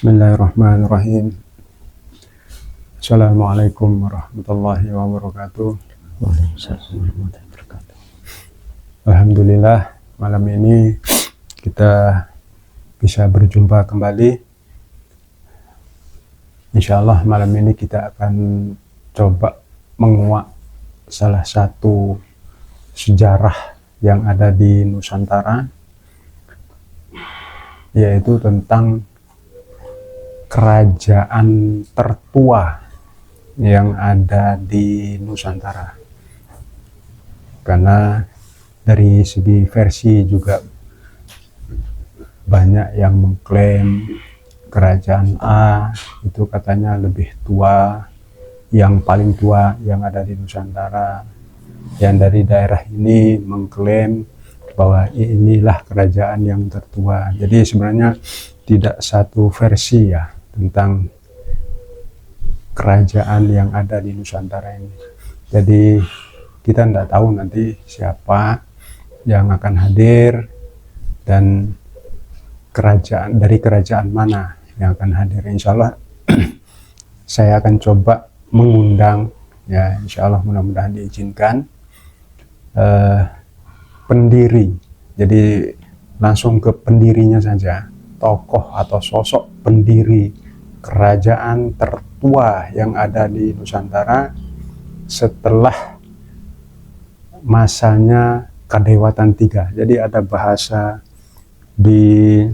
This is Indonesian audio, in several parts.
Bismillahirrahmanirrahim. Assalamualaikum warahmatullahi wabarakatuh. Waalaikumsalam warahmatullahi wabarakatuh. Alhamdulillah, malam ini kita bisa berjumpa kembali. Insya Allah malam ini kita akan coba menguak salah satu sejarah yang ada di Nusantara, yaitu tentang kerajaan tertua yang ada di Nusantara. Karena dari segi versi juga banyak yang mengklaim kerajaan A itu katanya lebih tua, yang paling tua yang ada di Nusantara. Yang dari daerah ini mengklaim bahwa inilah kerajaan yang tertua. Jadi sebenarnya tidak satu versi ya tentang kerajaan yang ada di Nusantara ini. Jadi kita tidak tahu nanti siapa yang akan hadir dan dari kerajaan mana yang akan hadir. Insya Allah saya akan coba mengundang, ya insya Allah mudah-mudahan diizinkan, pendiri. Jadi langsung ke pendirinya saja, tokoh atau sosok pendiri kerajaan tertua yang ada di Nusantara setelah masanya Kadewatan III. Jadi ada bahasa di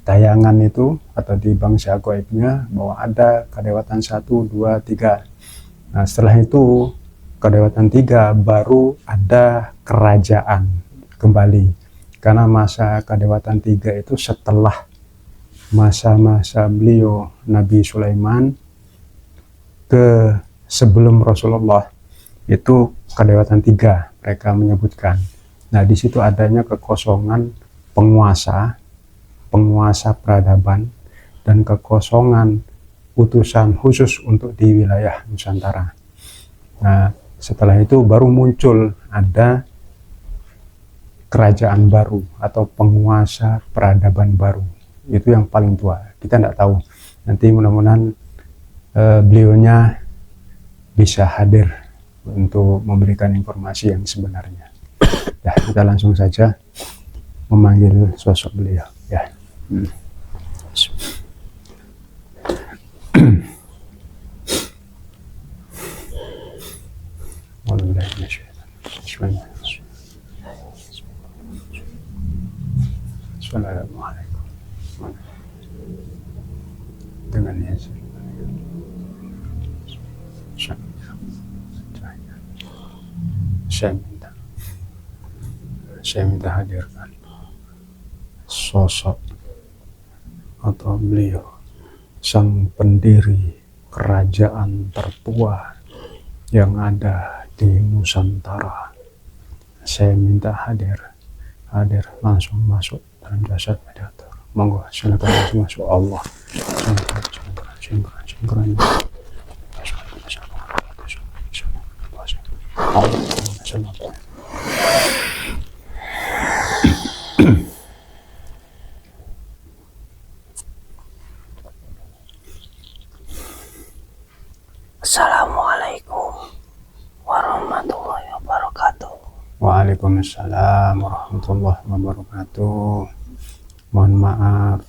tayangan itu atau di bangsa gaibnya bahwa ada Kadewatan 1, 2, 3. Nah setelah itu Kadewatan III baru ada kerajaan kembali, karena masa Kadewatan III itu setelah masa-masa beliau Nabi Sulaiman ke sebelum Rasulullah, itu Kadewatan III mereka menyebutkan. Nah di situ adanya kekosongan penguasa peradaban dan kekosongan utusan khusus untuk di wilayah Nusantara. Nah setelah itu baru muncul ada kerajaan baru atau penguasa peradaban baru, itu yang paling tua. Kita tidak tahu, nanti mudah-mudahan beliaunya bisa hadir untuk memberikan informasi yang sebenarnya. Ya, kita langsung saja memanggil sosok beliau. Ya. Assalamualaikum. Dengan Yesus. Saya minta hadirkan sosok atau beliau sang pendiri kerajaan tertua yang ada di Nusantara. Saya minta hadir langsung masuk dalam jasad mediator. Monggo silakan langsung masuk. Allah sinkron. Assalamualaikum warahmatullahi wabarakatuh. Waalaikumsalam warahmatullahi wabarakatuh. Mohon maaf,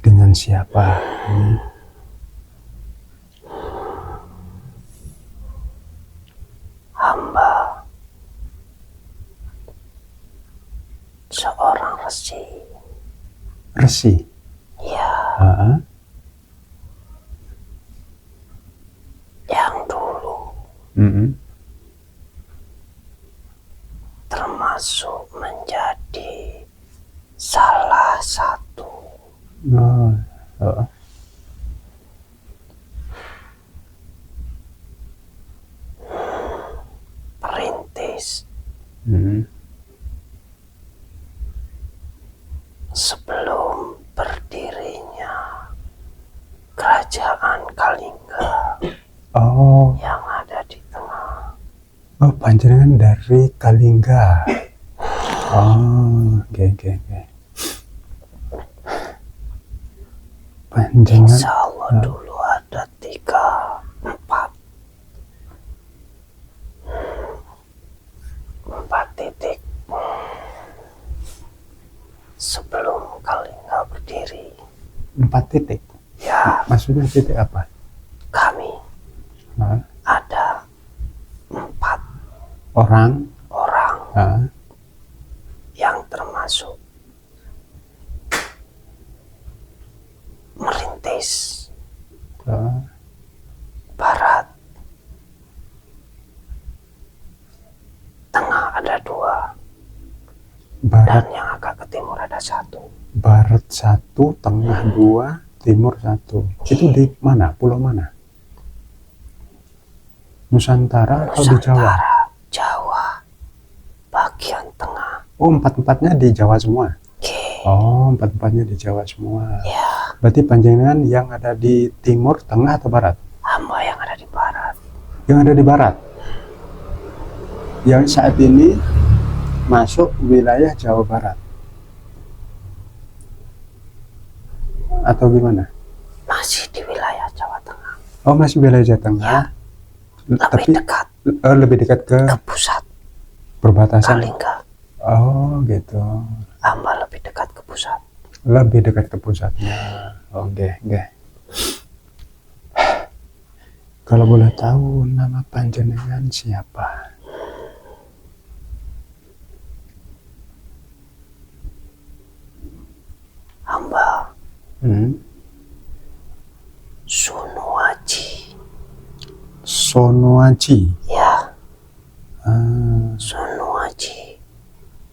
dengan siapa ini? Hamba seorang resi. Resi? Ya, yang dulu termasuk menjadi salah satu perintis sebelum berdirinya kerajaan Kalingga yang ada di tengah. Oh, panjenengan dari Kalingga. Oke. Panjenengan Insya Allah dulu ada 3, 4 titik sebelum Kalingga berdiri. 4 titik. Ya, Maksudnya titik apa? kami Hah? ada 4 Orang. orang Hah? yang termasuk merintis Hah? barat, tengah ada 2, Barat. dan yang agak ke timur ada 1. Barat 1, tengah 2, timur 1. Itu di mana? Pulau mana? Nusantara atau di Jawa? Nusantara, Jawa, bagian tengah. Oh, 4-4-nya di Jawa semua. Oke. Oh, 4-4-nya di Jawa semua. Ya, Berarti panjenengan yang ada di timur, tengah atau barat? hamba yang ada di barat. Yang ada di barat. Yang saat ini masuk wilayah Jawa Barat. Atau gimana? Masih di wilayah Jawa Tengah. Oh, masih wilayah Jawa Tengah. Ya, Tapi lebih dekat lebih dekat ke ke pusat perbatasan. Kalingga. Oh, gitu. Hamba lebih dekat ke pusat. Lebih dekat ke pusatnya. Oh, nggih. Kalau boleh tahu nama panjenengan siapa? Hamba Hmm? Sunuaji. Sonoaji. Ya, Ah, Sunuaji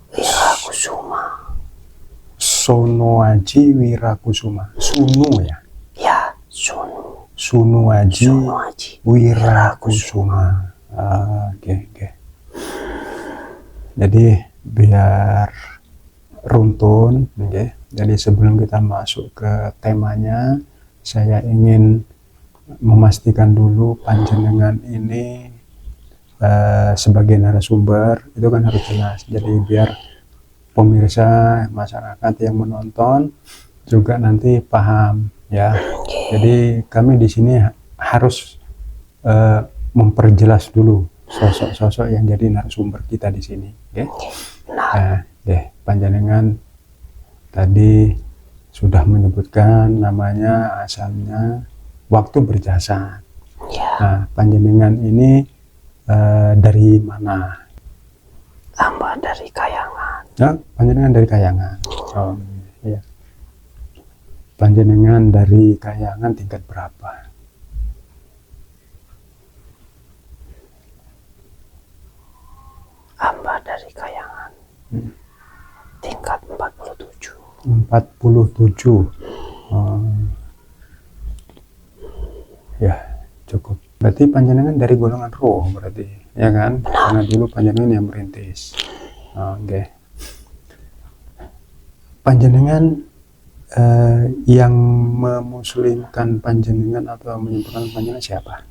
Wirakusuma. Sonoaji Wirakusuma. Sunu ya. Ya, Sunuaji Sunuaji Wirakusuma. Wirakusuma. Oke. Jadi biar runtun, oke. Jadi sebelum kita masuk ke temanya, saya ingin memastikan dulu panjenengan ini sebagai narasumber itu kan harus jelas. Jadi biar pemirsa, masyarakat yang menonton juga nanti paham ya. Jadi kami di sini harus memperjelas dulu sosok-sosok yang jadi narasumber kita di sini. Oke. Nah, Panjenengan tadi sudah menyebutkan namanya, asalnya, waktu berjasa. ya, Nah, panjenengan ini dari mana? hamba dari Kayangan. Ya, panjenengan dari Kayangan. Oh, iya. Panjenengan dari Kayangan tingkat berapa? Hamba dari Kayangan. Tingkat 47. 47. Oh. Ya, cukup. Berarti panjenengan dari golongan roh berarti, ya kan? Karena dulu panjenengan yang merintis. Oke. Panjenengan yang memuslimkan panjenengan atau menyembuhkan panjenengan siapa?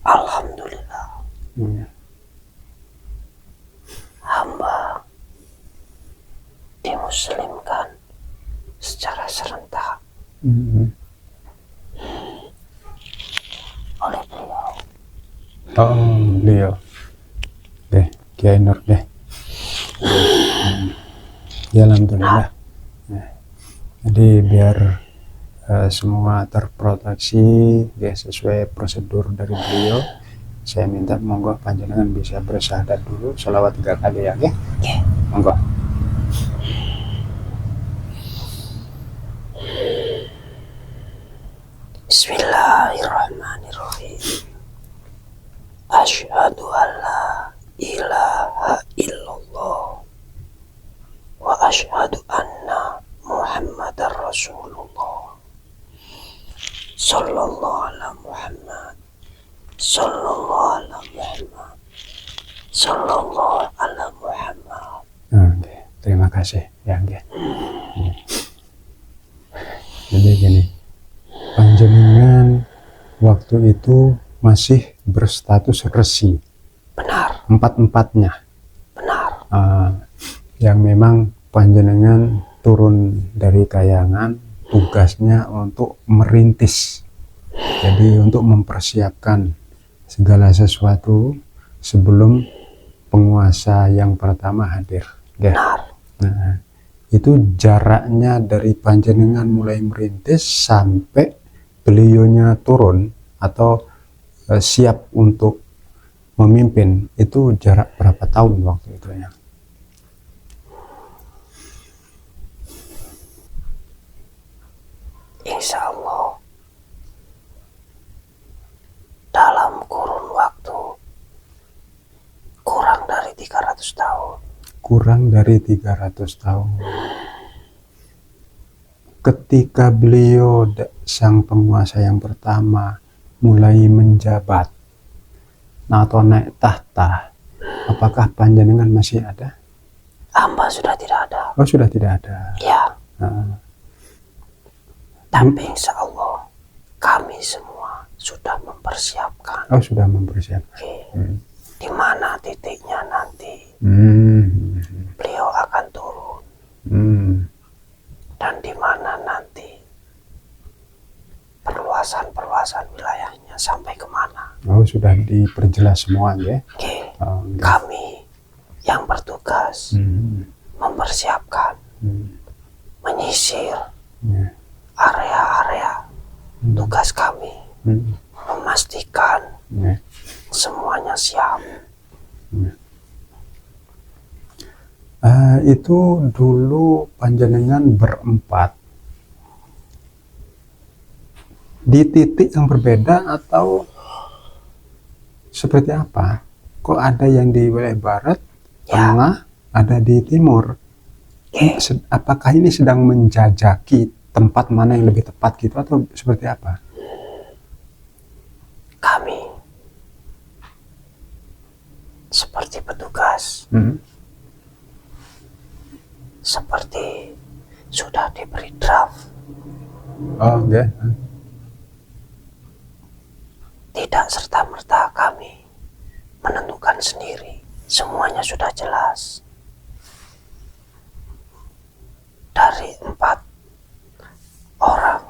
Alhamdulillah, Ya. hamba dimuslimkan secara serentak oleh beliau. Oh, beliau. Deh, Kiai Nur deh. Ya, alhamdulillah. Nah, jadi biar semua terproteksi ya, sesuai prosedur dari beliau, saya minta monggo panjenengan bisa bersyahadat dulu sholawat 3 kali ya, ya. Monggo. Bismillahirrahmanirrahim. Asyhadu an la ilaha illallah wa asyhadu anna Muhammadar Rasulullah. Sallallahu ala Muhammad. Sallallahu ala Muhammad. Sallallahu ala Muhammad. Oke, terima kasih ya, oke. Jadi gini, panjenengan waktu itu masih berstatus resi. Benar, 4-4-nya. benar. Yang memang panjenengan turun dari Kayangan tugasnya untuk merintis. Jadi untuk mempersiapkan segala sesuatu sebelum penguasa yang pertama hadir. Ya. Benar. Nah, itu jaraknya dari panjenengan mulai merintis sampai beliaunya turun atau siap untuk memimpin, itu jarak berapa tahun waktu itu ya? Insya Allah dalam kurun waktu kurang dari 300 tahun. Kurang dari 300 tahun. Ketika beliau sang penguasa yang pertama mulai menjabat atau naik tahta, apakah panjenengan masih ada? Hamba sudah tidak ada. Oh, sudah tidak ada. Ya, Nah, tapi insya Allah kami semua sudah mempersiapkan. oh, sudah mempersiapkan. Oke. Di mana titiknya nanti Hmm. beliau akan turun Hmm. dan di mana nanti perluasan wilayahnya sampai kemana. Oh, sudah diperjelas semua ya. Oke. Oh, ya. Kami yang bertugas Hmm. mempersiapkan, menyisir Ya. area-area tugas kami, Hmm. memastikan Ya. semuanya siap. Itu dulu panjenengan berempat di titik yang berbeda atau seperti apa? Kok ada yang di wilayah barat, Ya. tengah, ada di timur? Apakah ini sedang menjajaki tempat mana yang lebih tepat gitu atau seperti apa? Kami seperti petugas, seperti sudah diberi draft. Oh, ya. Tidak serta-merta kami menentukan sendiri. Semuanya sudah jelas. Dari 4 orang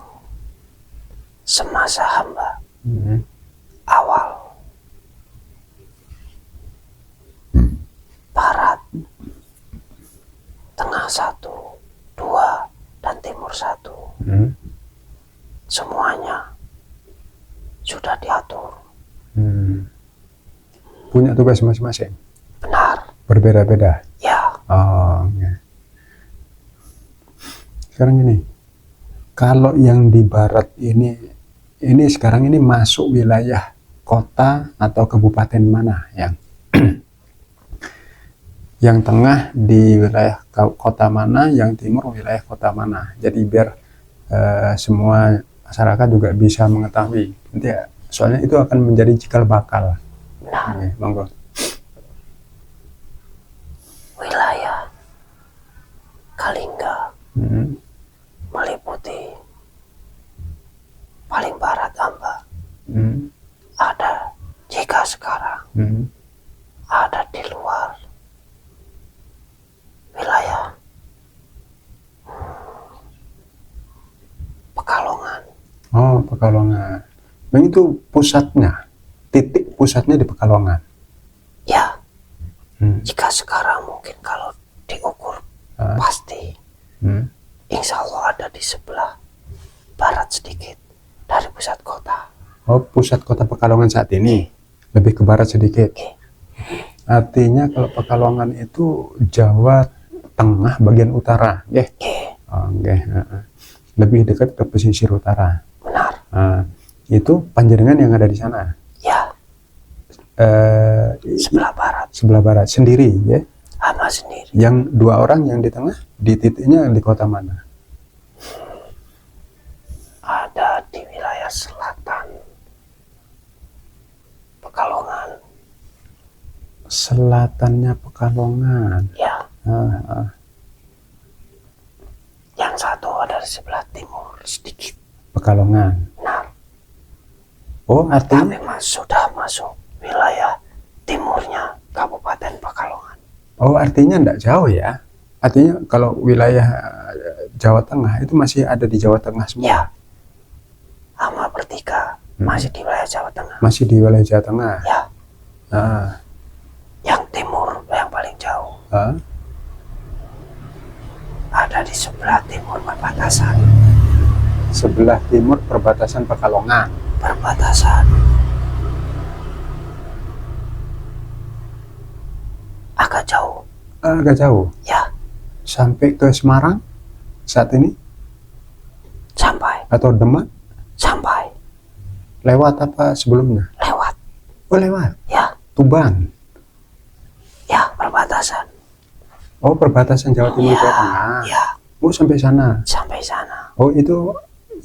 semasa hamba awal, barat, tengah 1, 2, dan timur 1. Semuanya sudah diatur. Punya tugas masing-masing? Benar. Berbeda-beda? Ya. Oh, ya. Sekarang ini, kalau yang di barat ini sekarang ini masuk wilayah kota atau kabupaten mana yang yang tengah di wilayah kota mana, yang timur wilayah kota mana? Jadi biar semua masyarakat juga bisa mengetahui. Nanti ya, soalnya itu akan menjadi cikal bakal. Benar. Oke, monggo. Wilayah Kalingga meliputi paling barat hamba. Ada jika sekarang ada di luar wilayah Pekalongan. Oh, Pekalongan. Nah, itu pusatnya, titik pusatnya di Pekalongan. Ya, jika sekarang mungkin kalau diukur pasti, insya Allah ada di sebelah barat sedikit dari pusat kota. Oh, pusat kota Pekalongan saat ini lebih ke barat sedikit. Artinya kalau Pekalongan itu Jawa Tengah bagian utara, ya? Oke. Lebih dekat ke pesisir utara. Benar. Itu panjenengan yang ada di sana. Ya. Sebelah barat. Sebelah barat sendiri, ya? Hamba sendiri. Yang 2 orang yang di tengah, di titiknya di kota mana? Ada di wilayah selatan Pekalongan. Selatannya Pekalongan. Ya. Yang satu ada di sebelah timur sedikit. Pekalongan. Nah, Oh, artinya tapi sudah masuk wilayah timurnya Kabupaten Pekalongan. Oh, artinya enggak jauh ya. Artinya kalau wilayah Jawa Tengah itu masih ada di Jawa Tengah semua. Ya. Sama Bertiga masih di wilayah Jawa Tengah. Masih di wilayah Jawa Tengah. Ya. Ah, Yang timur yang paling jauh ah. ada di sebelah timur perbatasan. Sebelah timur perbatasan Pekalongan. Perbatasan. Agak jauh. Agak jauh. Ya. Sampai ke Semarang saat ini Sampai. atau Demak? Sampai. Lewat apa sebelumnya? Lewat. Oh, lewat. Ya. Tuban. Ya, perbatasan. Oh, perbatasan Jawa Timur Ya. Jawa Tengah. Ya. Oh, sampai sana. Sampai sana. Oh, itu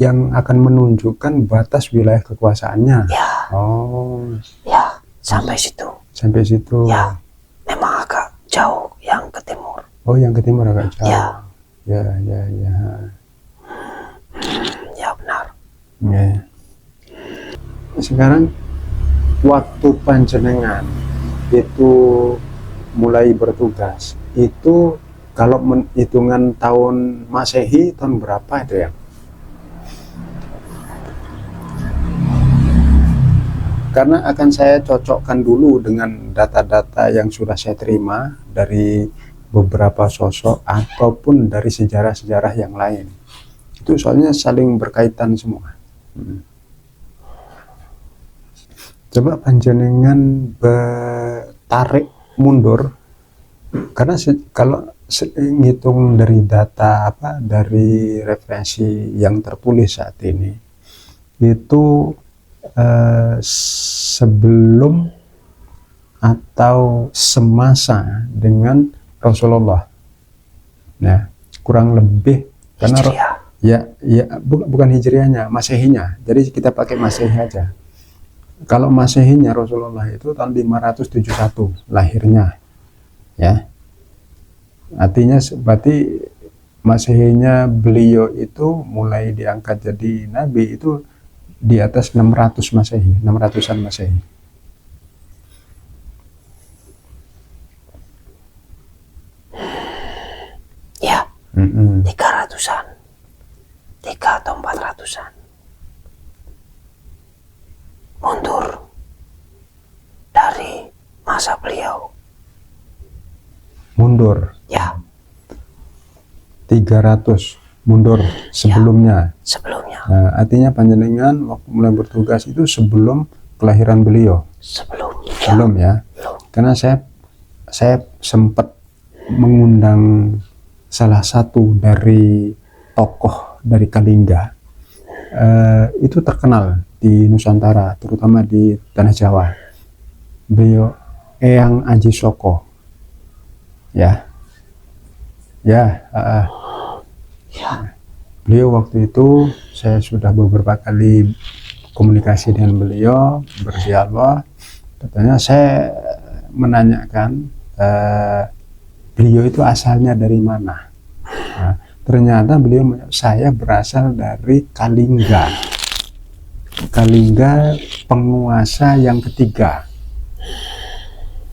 yang akan menunjukkan batas wilayah kekuasaannya. Ya. Oh, Ya. Sampai situ. sampai situ. Ya. Memang agak jauh yang ke timur. Oh, yang ke timur agak jauh. Ya. Ya, ya, ya. Ya, benar. Ya. Sekarang waktu panjenengan itu mulai bertugas, itu kalau hitungan tahun Masehi tahun berapa itu ya? Karena akan saya cocokkan dulu dengan data-data yang sudah saya terima dari beberapa sosok ataupun dari sejarah-sejarah yang lain. Itu soalnya saling berkaitan semua. Coba panjenengan tarik mundur, karena kalau ngitung dari data dari referensi yang tertulis saat ini itu sebelum atau semasa dengan Rasulullah. Nah, kurang lebih karena bukan hijriahnya, masehinya. Jadi kita pakai masehi aja. Kalau masehinya Rasulullah itu tahun 571 lahirnya, ya. Artinya berarti masehinya beliau itu mulai diangkat jadi nabi itu di atas 600 masehi, 600-an masehi. Ya. 300-an. 3 atau 400-an. Mundur dari masa beliau. Mundur. Ya. 300 mundur sebelumnya. Sebelumnya. Nah, artinya panjenengan waktu mulai bertugas itu sebelum kelahiran beliau. Sebelum ya. Belum. Karena saya sempat mengundang salah satu dari tokoh dari Kalingga. Itu terkenal di Nusantara, terutama di Tanah Jawa. Beliau Eyang Aji Soko. Ya. Beliau waktu itu saya sudah beberapa kali komunikasi dengan beliau, berdialog. Katanya saya menanyakan beliau itu asalnya dari mana. Nah, ternyata beliau, saya berasal dari Kalingga. Kalingga penguasa yang ketiga.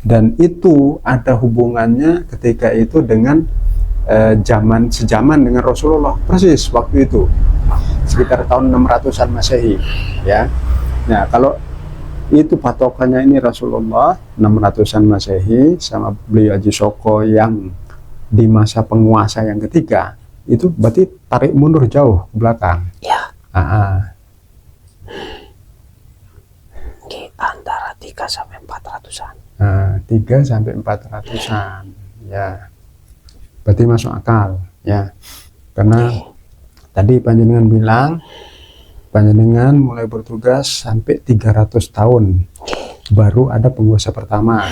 Dan itu ada hubungannya ketika itu dengan sejaman dengan Rasulullah, persis waktu itu sekitar tahun 600-an Masehi, ya. Nah, kalau itu patokannya ini Rasulullah 600-an Masehi sama beliau Haji Soko yang di masa penguasa yang ketiga, itu berarti tarik mundur jauh ke belakang. Ya. Antara 3 sampai 400-an. 3 sampai 400-an, ya. Berarti masuk akal, ya. Karena tadi panjenengan bilang panjenengan mulai bertugas sampai 300 tahun baru ada penguasa pertama,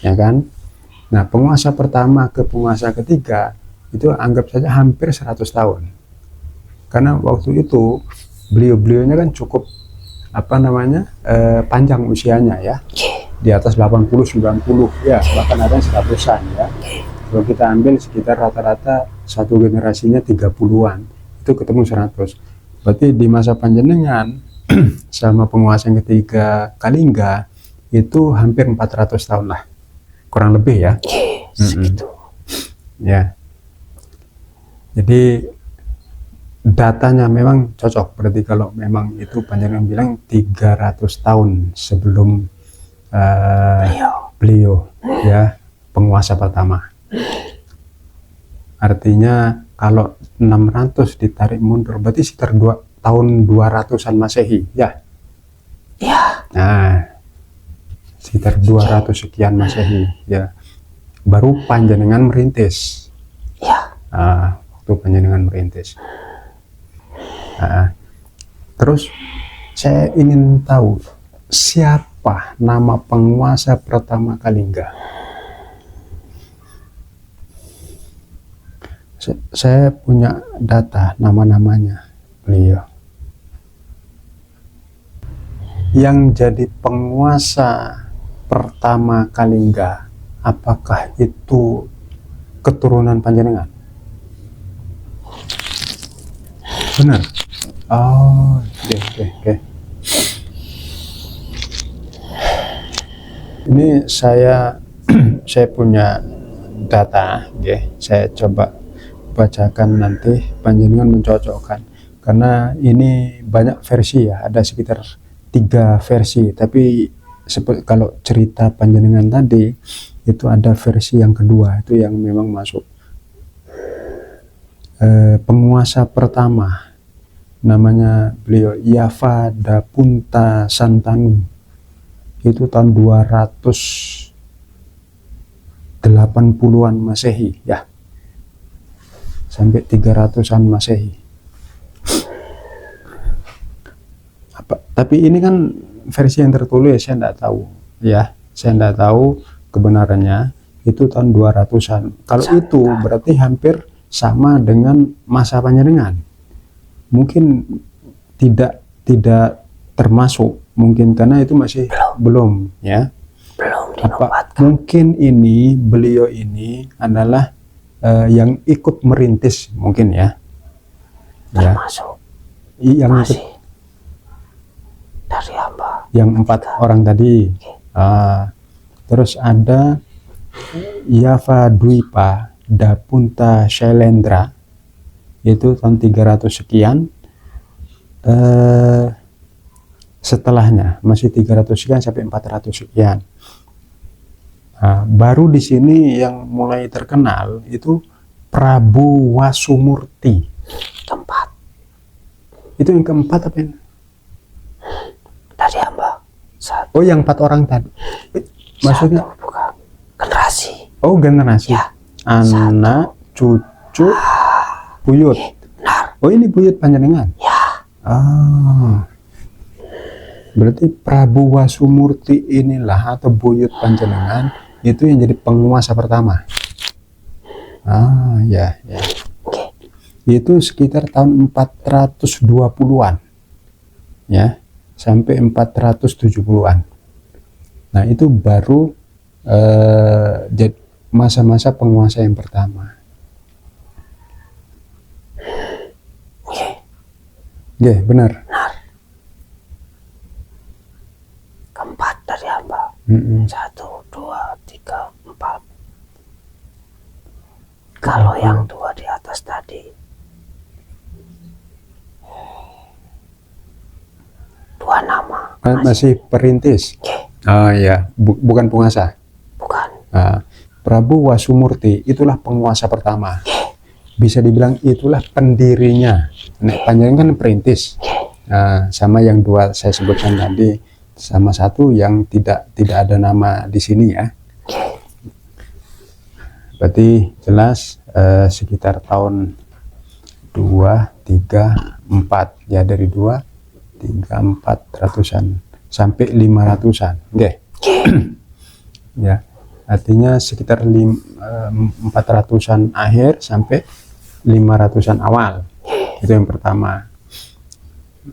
ya kan. Nah, penguasa pertama ke penguasa ketiga itu anggap saja hampir 100 tahun. Karena waktu itu beliau-beliaunya kan cukup panjang usianya, ya. Di atas 80, 90, ya, bahkan ada 100-an, ya. Kalau kita ambil sekitar rata-rata satu generasinya 30-an, itu ketemu 100. Berarti di masa panjenengan sama penguasa yang ketiga Kalingga itu hampir 400 tahun lah, kurang lebih, ya. Segitu. Ya. Jadi datanya memang cocok, berarti kalau memang itu panjenengan bilang 300 tahun sebelum beliau ya penguasa pertama. Artinya kalau 600 ditarik mundur berarti sekitar tahun 200-an Masehi ya. Ya. Nah, sekitar 200 sekian Masehi ya. Baru panjenengan merintis. Ya. Waktu panjenengan merintis. Terus saya ingin tahu siapa nama penguasa pertama Kalingga. Saya punya data nama-namanya beliau. Yang jadi penguasa pertama Kalingga, apakah itu keturunan panjenengan? Benar. Oh, oke. Ini saya punya data, saya coba bacakan nanti panjenengan mencocokkan, karena ini banyak versi ya, ada sekitar 3 versi, tapi kalau cerita panjenengan tadi itu ada versi yang kedua, itu yang memang masuk. Penguasa pertama namanya beliau Yava Dapunta Santanu, itu tahun 280-an Masehi ya, sampai 300-an Masehi. Tapi ini kan versi yang tertulis, saya tidak tahu ya, saya tidak tahu kebenarannya, itu tahun 200-an. Kalau itu berarti hampir sama dengan masa panjenengan. Mungkin tidak termasuk, mungkin karena itu masih belum ya. Belum dinobatkan. Mungkin ini beliau ini adalah yang ikut merintis mungkin ya. Termasuk. Yang masih dari hamba. Yang 4 orang tadi. Terus ada Yava Dwipa Dapunta Shailendra, itu tahun 300 sekian. Setelahnya masih 300 sekian sampai 400 sekian. Baru di sini yang mulai terkenal itu Prabu Wasumurti. Keempat. Itu yang keempat apa ini? Dari hamba. Oh, yang 4 orang tadi. Maksudnya? Bukan. Generasi. Oh, generasi. Ya. Anak, cucu, buyut. Benar. Oh, ini buyut panjenengan? Ya. Berarti Prabu Wasumurti inilah atau buyut panjenengan itu yang jadi penguasa pertama. Ya. Itu sekitar tahun 420-an. Ya, sampai 470-an. Nah, itu baru masa-masa penguasa yang pertama. Benar. Keempat dari hamba. 1, 2, 3, 4. Kalau yang 2 di atas tadi, 2 nama. Masih perintis. Ya, bukan penguasa. Bukan. Prabu Wasumurti itulah penguasa pertama. Bisa dibilang itulah pendirinya. Panjenengan kan perintis. Sama yang 2 saya sebutkan tadi, sama 1 yang tidak ada nama di sini ya. Berarti jelas sekitar tahun 2, 3, 4 ya, dari 2, 3, 400-an sampai 500-an. Ya, artinya sekitar 400-an akhir sampai 500-an awal. Itu yang pertama.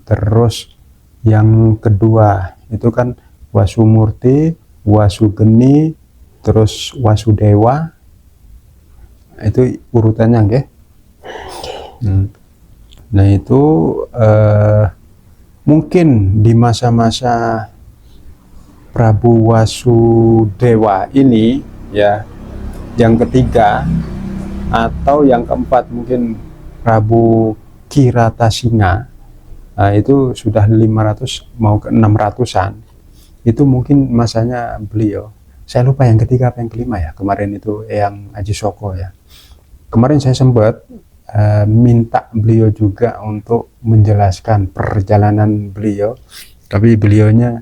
Terus yang kedua itu kan Wasumurti, Wasugeni, terus Wasudewa. Itu urutannya, Nah, itu mungkin di masa-masa Prabu Wasudewa ini ya, yang ketiga atau yang keempat mungkin Prabu Kiratasingha, itu sudah 500 mau ke 600-an. Itu mungkin masanya beliau. Saya lupa yang ketiga apa yang kelima ya. Kemarin itu yang Aji Soko ya. Kemarin saya sempat minta beliau juga untuk menjelaskan perjalanan beliau, tapi beliaunya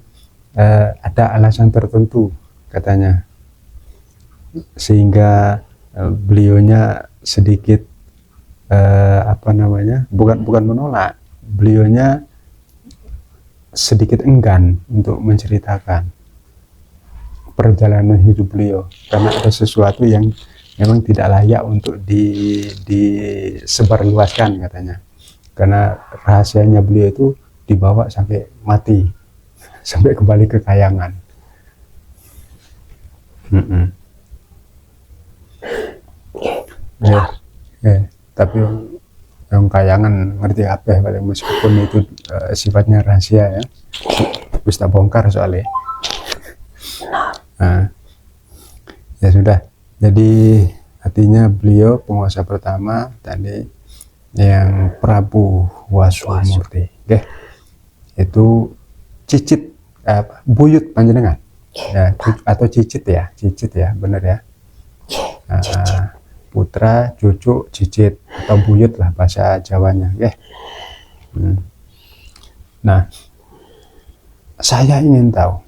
ada alasan tertentu katanya, sehingga beliaunya sedikit apa namanya, bukan menolak, beliaunya sedikit enggan untuk menceritakan perjalanan hidup beliau karena ada sesuatu yang memang tidak layak untuk disebarluaskan katanya, karena rahasianya beliau itu dibawa sampai mati, sampai kembali ke kayangan. Tapi yang kayangan ngerti apa ya, paling meskipun itu sifatnya rahasia ya, bisa bongkar soalnya. Ya sudah, jadi artinya beliau penguasa pertama tadi yang Prabu Wasumurti, itu cicit buyut panjenengan ya, atau cicit ya, benar ya. Putra, cucu, cicit atau buyut lah bahasa Jawanya, Nah, saya ingin tahu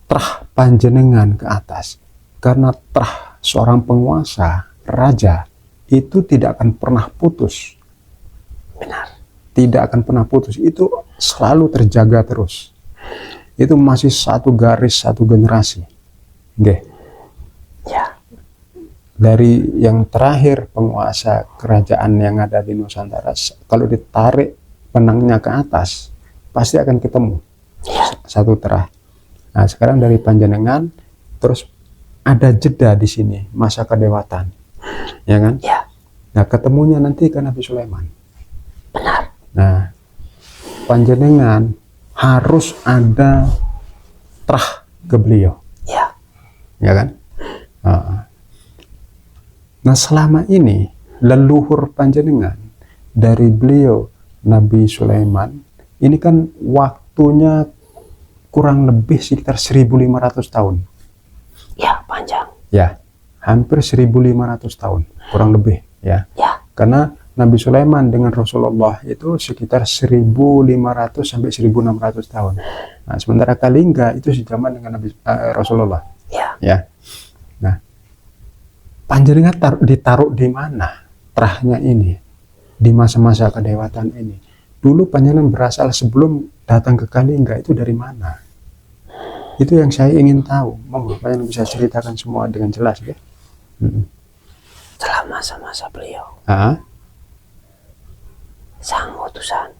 trah panjenengan ke atas, karena trah seorang penguasa, raja itu tidak akan pernah putus. Benar. Tidak akan pernah putus, itu selalu terjaga terus. Itu masih satu garis, satu generasi. Ya. Dari yang terakhir penguasa kerajaan yang ada di Nusantara, kalau ditarik benangnya ke atas pasti akan ketemu satu terah. Nah, sekarang dari panjenengan terus ada jeda di sini masa kedewatan, ya kan? Ya. Nah, ketemunya nanti ke Nabi Sulaiman. Benar. Nah, panjenengan harus ada terah ke beliau, ya kan? Nah, selama ini leluhur panjenengan dari beliau Nabi Sulaiman ini kan waktunya kurang lebih sekitar 1500 tahun. Ya, panjang. Ya, hampir 1500 tahun, kurang lebih ya. Karena Nabi Sulaiman dengan Rasulullah itu sekitar 1500 sampai 1600 tahun. Nah, sementara Kalingga itu sejaman dengan Rasulullah. Ya. Nah, panjenengan ditaruh di mana terahnya ini di masa-masa kedewatan ini? Dulu panjenengan berasal sebelum datang ke Kalingga itu dari mana? Itu yang saya ingin tahu. Monggo panjenengan bisa ceritakan semua dengan jelas ya. Dalam masa-masa beliau sang utusan,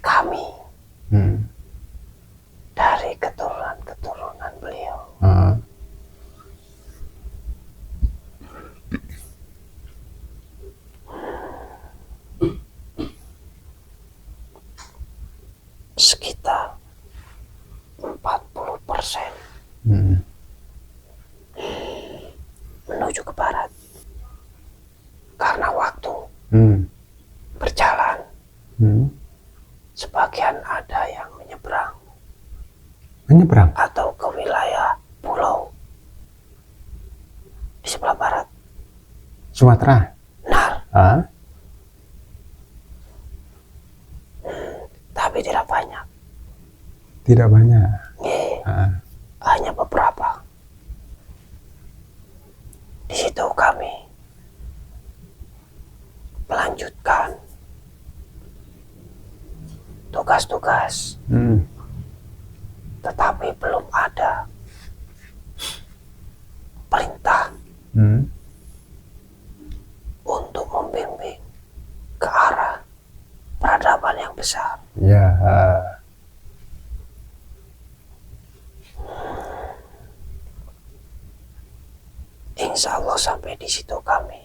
kami dari keturunan beliau sekitar 40% menuju ke barat karena waktu berjalan. Sebagian ada yang menyeberang atau ke wilayah pulau di sebelah barat Sumatera. Benar. Tapi tidak banyak. Tidak banyak. Hanya beberapa. Di situ kami melanjutkan tugas-tugas, tetapi belum ada perintah untuk membimbing ke arah peradaban yang besar. Ya. Insya Allah sampai di situ kami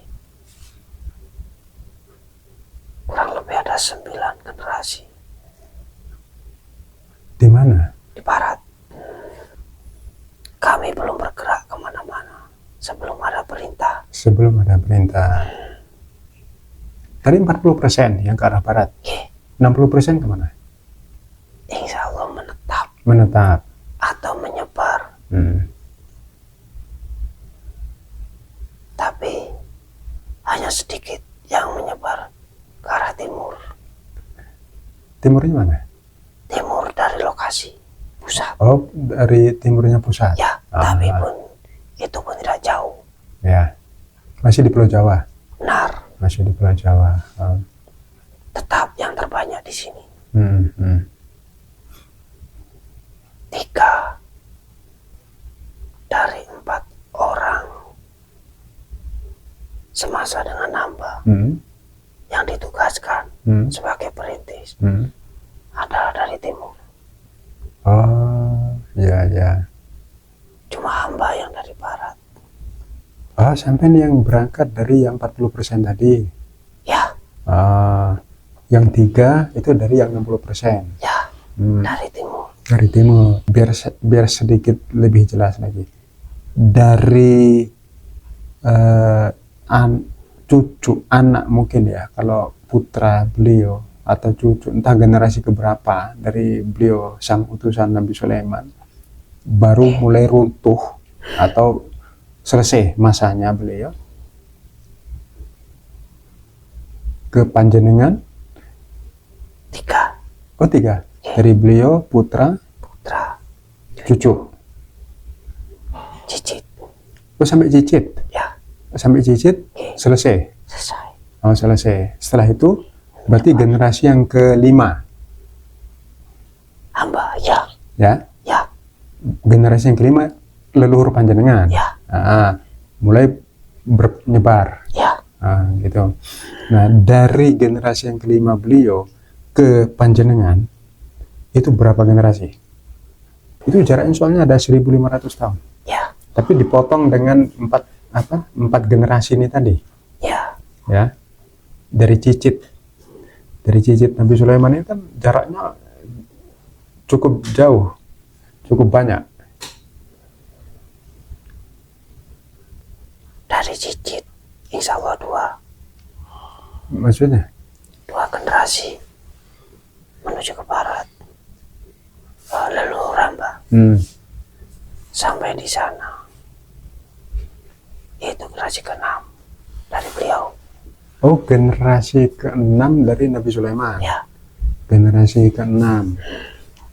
kurang lebih ada 9 generasi. Di mana? barat. Kami belum bergerak kemana-mana sebelum ada perintah. Sebelum ada perintah. Tadi 40% yang ke arah barat. 60% kemana? Insya Allah menetap Menetap. atau menyebar. Tapi hanya sedikit yang menyebar ke arah timur. Timurnya mana? Timur dari lokasi pusat. Oh, dari timurnya pusat. Ya, tapi pun itu pun tidak jauh. Ya. Masih di Pulau Jawa. Benar. Masih di Pulau Jawa. Tetap yang terbanyak di sini. 3 dari 4 orang semasa dengan hamba yang ditugaskan sebagai perintis adalah dari timur. Oh, ya. Cuma hamba yang dari barat. Oh, sampai yang berangkat dari yang 40% tadi. Ya, Yang 3 itu dari yang 60%. ya, dari timur. Dari timur. Biar sedikit lebih jelas lagi. Dari cucu anak mungkin ya, kalau putra beliau atau cucu, entah generasi keberapa dari beliau sang utusan Nabi Sulaiman, baru mulai runtuh atau selesai masanya beliau ke panjenengan. 3 Oh, 3 dari beliau, putra, cucu. cicit. Oh, sampai cicit. Ya, Sampai cicit selesai. selesai. Oh, selesai. Setelah itu berarti generasi yang kelima. Hamba, ya, Ya, ya, generasi yang kelima leluhur panjenengan. ya, Mulai menyebar. ya. Gitu. Nah, dari generasi yang kelima beliau ke panjenengan itu berapa generasi? Itu jaraknya soalnya ada 1500 tahun. Ya, Tapi dipotong dengan 4 generasi ini tadi. ya, Ya. Dari cicit Nabi Sulaiman ini kan jaraknya cukup jauh, cukup banyak. dari cicit. Insya Allah 2 Maksudnya? generasi menuju ke barat. Leluhur hamba sampai di sana. Itu generasi ke-6 dari beliau. Oh, generasi ke-6 dari Nabi Sulaiman. Ya, Generasi ke-6.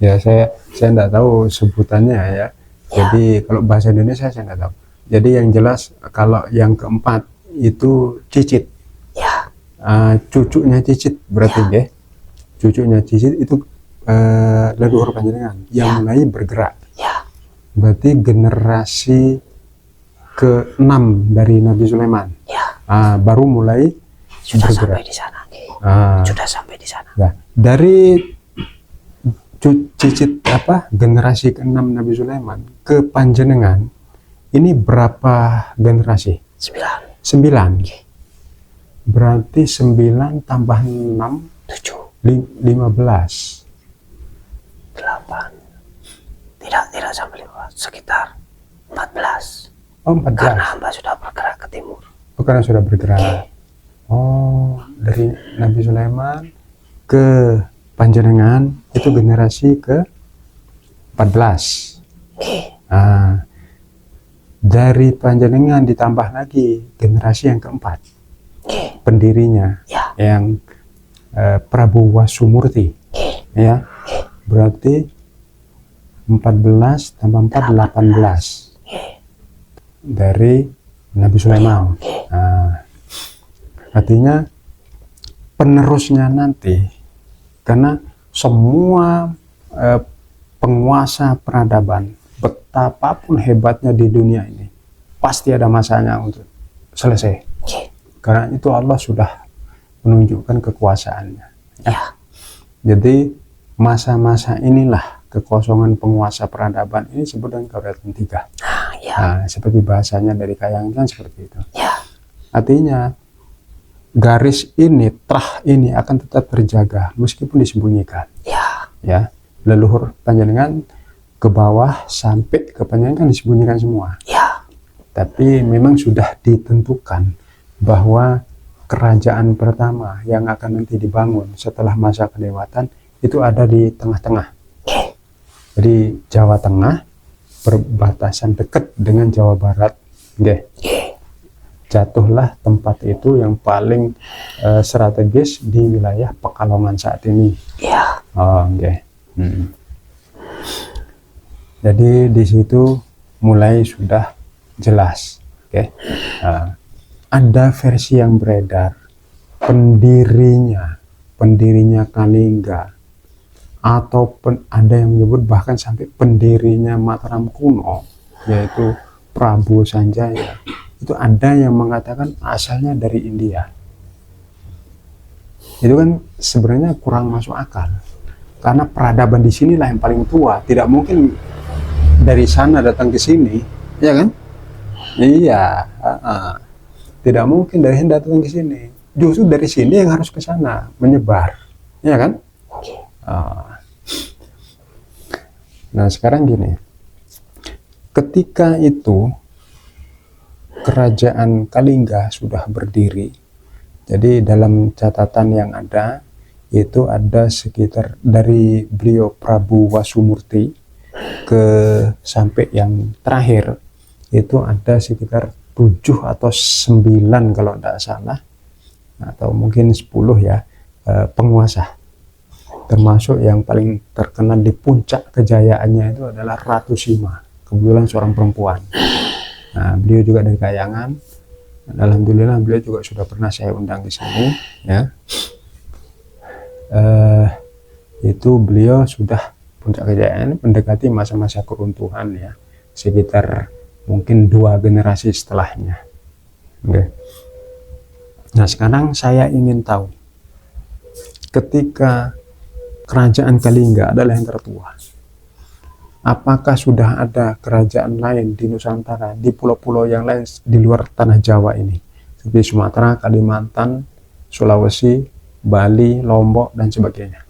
Ya, saya enggak tahu sebutannya ya. Jadi kalau bahasa Indonesia saya enggak tahu. Jadi yang jelas kalau yang keempat itu cicit. ya, Cucunya cicit berarti ya. Cucunya cicit itu leluhur panjenengan yang mulai bergerak. ya, Berarti generasi ke-6 dari Nabi Sulaiman. ya. Baru mulai Sudah bergerak. sampai di sana. Sudah sampai di sana. Nah, dari cicit generasi ke-6 Nabi Sulaiman ke panjenengan ini berapa generasi? 9, 9. Berarti 9 tambah 6 7, 15. 8. Tidak sampai 15, sekitar 14. Oh, 14. Karena hamba sudah bergerak ke timur. Oh, karena sudah bergerak. Oh, dari Nabi Sulaiman ke panjenengan itu generasi ke 14. Dari panjenengan ditambah lagi generasi yang keempat, pendirinya yang Prabu Wasumurti, ya, berarti 14 tambah 4 18 dari Nabi Sulaiman. Artinya penerusnya nanti, karena semua penguasa peradaban betapapun hebatnya di dunia ini pasti ada masanya untuk selesai. Karena itu Allah sudah menunjukkan kekuasaannya. Ya. Jadi masa-masa inilah kekosongan penguasa peradaban ini disebut dengan Kauriatan 3. Seperti bahasanya dari Kayangjan seperti itu. Artinya garis ini, trah ini akan tetap terjaga meskipun disembunyikan. Ya, leluhur panjenengan ke bawah sampai ke Panjang kan disembunyikan semua. Ya. Tapi memang sudah ditentukan bahwa kerajaan pertama yang akan nanti dibangun setelah masa kelewatan itu ada di tengah-tengah. Jadi Jawa Tengah berbatasan dekat dengan Jawa Barat. Jatuhlah tempat itu yang paling strategis di wilayah Pekalongan saat ini. Ya. Jadi di situ mulai sudah jelas. Ada versi yang beredar pendirinya Kalingga, ataupun ada yang menyebut bahkan sampai pendirinya Mataram kuno, yaitu Prabu Sanjaya. Itu ada yang mengatakan asalnya dari India. Itu kan sebenarnya kurang masuk akal, karena peradaban di sinilah yang paling tua. Tidak mungkin dari sana datang ke sini, ya kan? Iya, tidak mungkin dari sana datang ke sini. Justru dari sini yang harus ke sana menyebar, ya kan? Nah sekarang gini, ketika itu kerajaan Kalingga sudah berdiri, jadi dalam catatan yang ada itu ada sekitar dari beliau Prabu Wasumurti ke sampai yang terakhir itu ada sekitar 7 atau 9 kalau tidak salah, atau mungkin 10 ya, penguasa. Termasuk yang paling terkenal di puncak kejayaannya itu adalah Ratu Sima, kebetulan seorang perempuan. Nah, beliau juga dari Kayangan. Alhamdulillah beliau juga sudah pernah saya undang ke sini, ya. Itu beliau sudah puncak kejayaan mendekati masa-masa keruntuhan, ya, sekitar mungkin 2 generasi setelahnya. Nah sekarang saya ingin tahu, ketika kerajaan Kalingga adalah yang tertua, apakah sudah ada kerajaan lain di Nusantara, di pulau-pulau yang lain di luar tanah Jawa ini, seperti Sumatera, Kalimantan, Sulawesi, Bali, Lombok, dan sebagainya?